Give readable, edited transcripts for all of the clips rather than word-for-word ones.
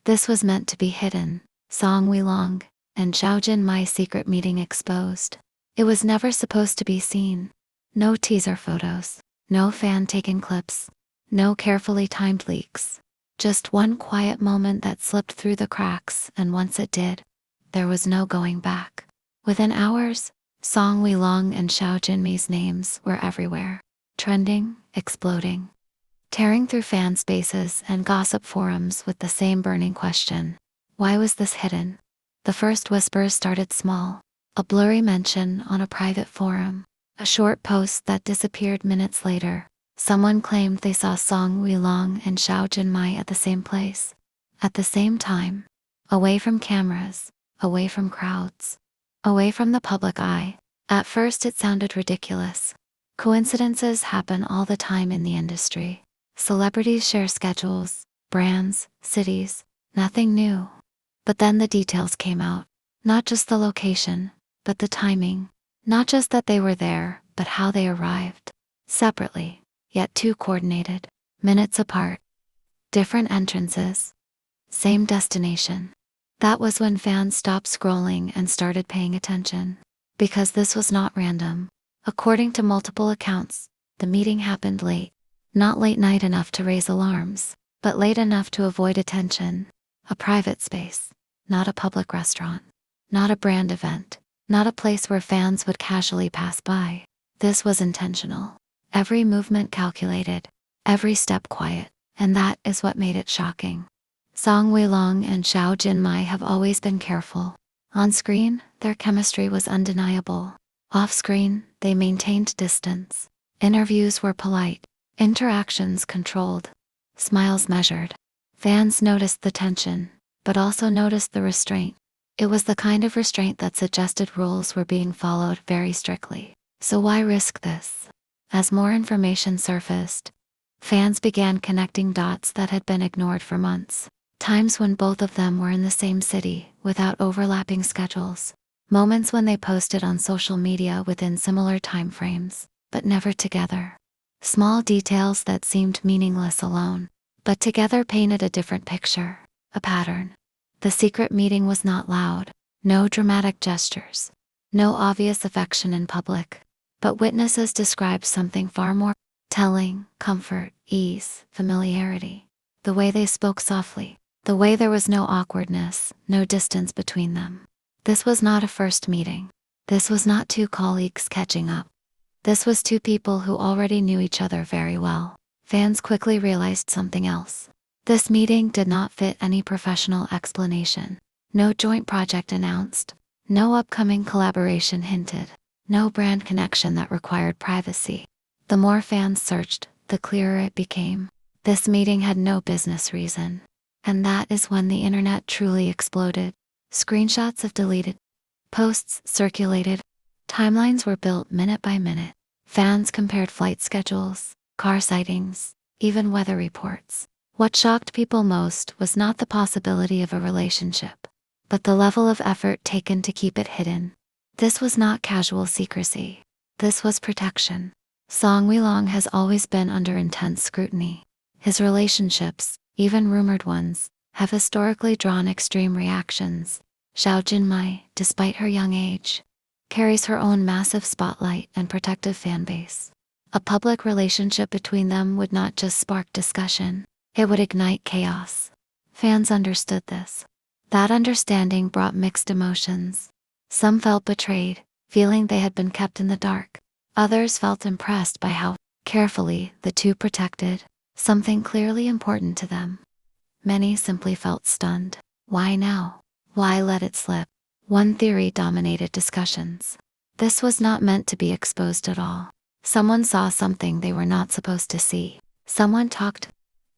This was meant to be hidden. Song Weilong and Zhao Jinmai secret meeting exposed. It was never supposed to be seen. No teaser photos, no fan-taken clips, no carefully timed leaks. Just one quiet moment that slipped through the cracks, and once it did, there was no going back. Within hours, Song Weilong and Zhao Jinmai's names were everywhere, trending, exploding, tearing through fan spaces and gossip forums with the same burning question: why was this hidden? The first whispers started small, a blurry mention on a private forum, a short post that disappeared minutes later. Someone claimed they saw Song Weilong and Zhao Jinmai at the same place, at the same time, away from cameras, away from crowds, away from the public eye. At first it sounded ridiculous. Coincidences happen all the time in the industry. Celebrities share schedules, brands, cities, nothing new. But then the details came out. Not just the location, but the timing. Not just that they were there, but how they arrived. Separately, yet too coordinated. Minutes apart. Different entrances. Same destination. That was when fans stopped scrolling and started paying attention. Because this was not random. According to multiple accounts, the meeting happened late. Not late night enough to raise alarms, but late enough to avoid attention. A private space. Not a public restaurant. Not a brand event. Not a place where fans would casually pass by. This was intentional. Every movement calculated. Every step quiet. And that is what made it shocking. Song Weilong and Zhao Jinmai have always been careful. On screen, their chemistry was undeniable. Off screen, they maintained distance. Interviews were polite. Interactions controlled. Smiles measured. Fans noticed the tension, but also noticed the restraint. It was the kind of restraint that suggested rules were being followed very strictly. So why risk this? As more information surfaced, fans began connecting dots that had been ignored for months. Times when both of them were in the same city, without overlapping schedules. Moments when they posted on social media within similar time frames, but never together. Small details that seemed meaningless alone, but together painted a different picture, a pattern. The secret meeting was not loud, no dramatic gestures, no obvious affection in public, but witnesses described something far more telling: comfort, ease, familiarity. The way they spoke softly, the way there was no awkwardness, no distance between them. This was not a first meeting. This was not two colleagues catching up. This was two people who already knew each other very well. Fans quickly realized something else. This meeting did not fit any professional explanation. No joint project announced. No upcoming collaboration hinted. No brand connection that required privacy. The more fans searched, the clearer it became. This meeting had no business reason. And that is when the internet truly exploded. Screenshots of deleted posts circulated. Timelines were built minute by minute. Fans compared flight schedules, car sightings, even weather reports. What shocked people most was not the possibility of a relationship, but the level of effort taken to keep it hidden. This was not casual secrecy. This was protection. Song Weilong has always been under intense scrutiny. His relationships, even rumored ones, have historically drawn extreme reactions. Zhao Jinmai, despite her young age, carries her own massive spotlight and protective fanbase. A public relationship between them would not just spark discussion, it would ignite chaos. Fans understood this. That understanding brought mixed emotions. Some felt betrayed, feeling they had been kept in the dark. Others felt impressed by how carefully the two protected something clearly important to them. Many simply felt stunned. Why now? Why let it slip? One theory dominated discussions. This was not meant to be exposed at all. Someone saw something they were not supposed to see. Someone talked.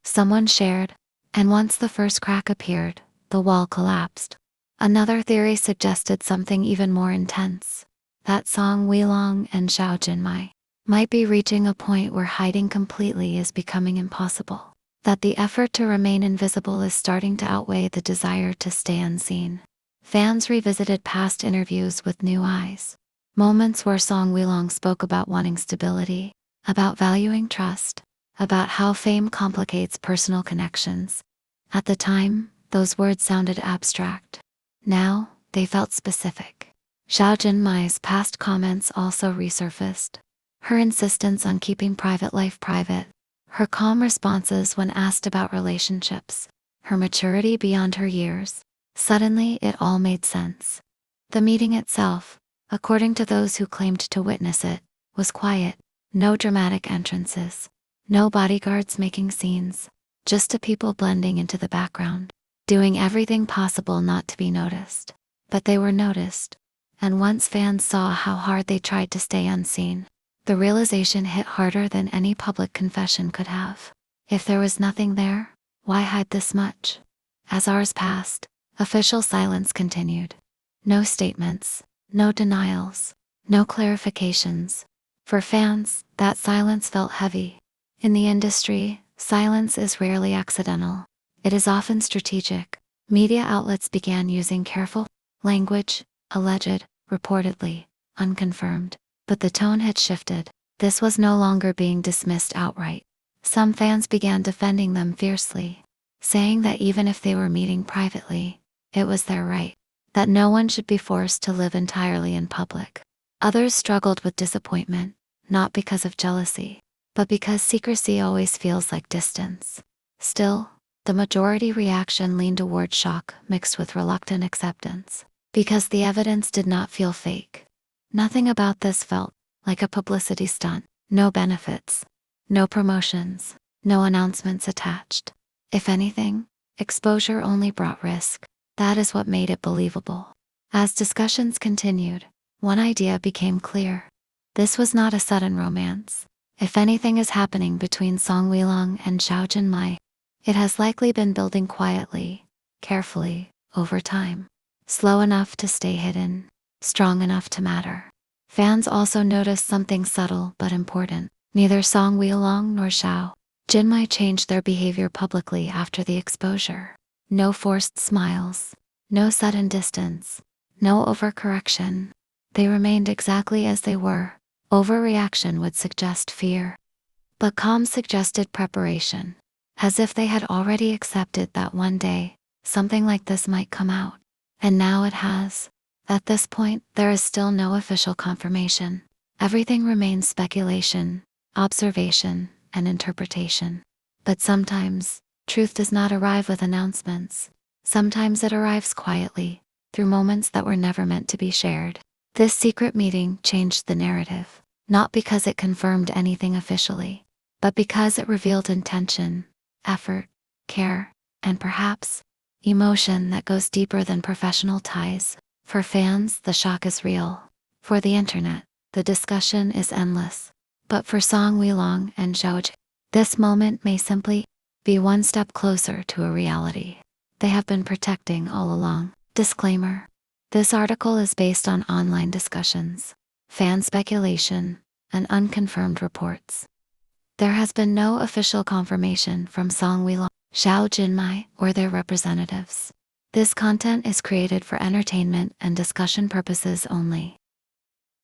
Someone shared. And once the first crack appeared, the wall collapsed. Another theory suggested something even more intense. That Song Weilong and Zhao Jinmai might be reaching a point where hiding completely is becoming impossible. That the effort to remain invisible is starting to outweigh the desire to stay unseen. Fans revisited past interviews with new eyes. Moments where Song Weilong spoke about wanting stability, about valuing trust, about how fame complicates personal connections. At the time, those words sounded abstract. Now, they felt specific. Zhao Jinmai's past comments also resurfaced. Her insistence on keeping private life private, her calm responses when asked about relationships, her maturity beyond her years. Suddenly, it all made sense. The meeting itself, according to those who claimed to witness it, was quiet. No dramatic entrances. No bodyguards making scenes. Just a people blending into the background, doing everything possible not to be noticed. But they were noticed. And once fans saw how hard they tried to stay unseen, the realization hit harder than any public confession could have. If there was nothing there, why hide this much? As hours passed, official silence continued. No statements, no denials, no clarifications. For fans, that silence felt heavy. In the industry, silence is rarely accidental. It is often strategic. Media outlets began using careful language, alleged, reportedly, unconfirmed. But the tone had shifted. This was no longer being dismissed outright. Some fans began defending them fiercely, saying that even if they were meeting privately, it was their right, that no one should be forced to live entirely in public. Others struggled with disappointment, not because of jealousy, but because secrecy always feels like distance. Still, the majority reaction leaned toward shock mixed with reluctant acceptance, because the evidence did not feel fake. Nothing about this felt like a publicity stunt. No benefits, no promotions, no announcements attached. If anything, exposure only brought risk. That is what made it believable. As discussions continued, one idea became clear. This was not a sudden romance. If anything is happening between Song Weilong and Zhao Jinmai, it has likely been building quietly, carefully, over time. Slow enough to stay hidden, strong enough to matter. Fans also noticed something subtle but important. Neither Song Weilong nor Zhao Jinmai changed their behavior publicly after the exposure. No forced smiles, no sudden distance, no overcorrection. They remained exactly as they were. Overreaction would suggest fear, but calm suggested preparation, as if they had already accepted that one day, something like this might come out. And now it has. At this point, there is still no official confirmation. Everything remains speculation, observation, and interpretation. But sometimes, truth does not arrive with announcements. Sometimes it arrives quietly, through moments that were never meant to be shared. This secret meeting changed the narrative, not because it confirmed anything officially, but because it revealed intention, effort, care, and perhaps emotion that goes deeper than professional ties. For fans, the shock is real. For the internet, the discussion is endless. But for Song Weilong and Zhao Jinmai, this moment may simply be one step closer to a reality they have been protecting all along. Disclaimer: this article is based on online discussions, fan speculation, and unconfirmed reports. There has been no official confirmation from Song Weilong, Zhao Jinmai, or their representatives. This content is created for entertainment and discussion purposes only.